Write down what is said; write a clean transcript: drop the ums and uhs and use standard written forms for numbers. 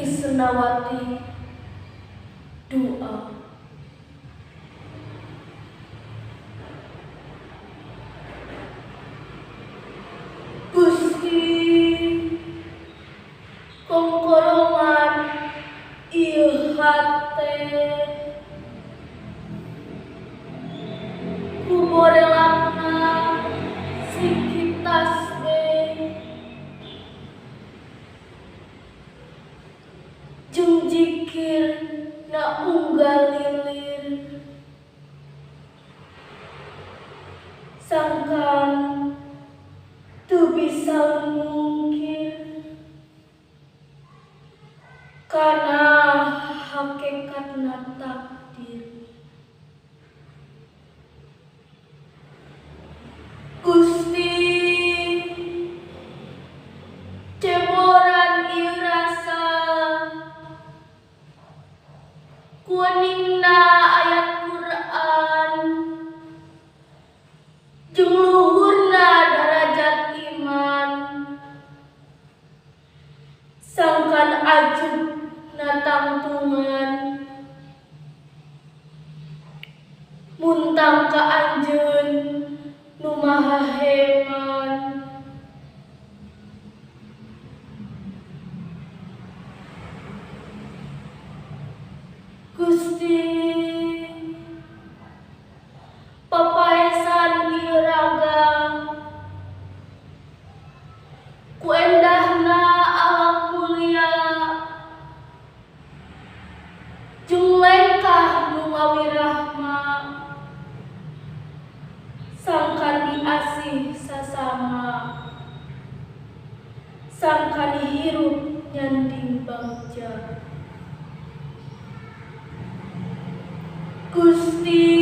Krisnawati doa. Gusti kongkorongan ieu hate kuborelakna sikitas jeung jikir na unggal lilir sangkan teu bisa mungkin kana hakikatna takdir. Gusti ceboran ieu rasa kuningna ayat Quran jeung luhurna darajat iman sangkan ajubna tangtungan muntang ka anjeun nu maha heman. Gusti papaesan ieu raga ku endahna alam mulia jeung lengkah nu ngawirahma sangkan diasih sasama sangkan hirup nyanding bagja. Gusti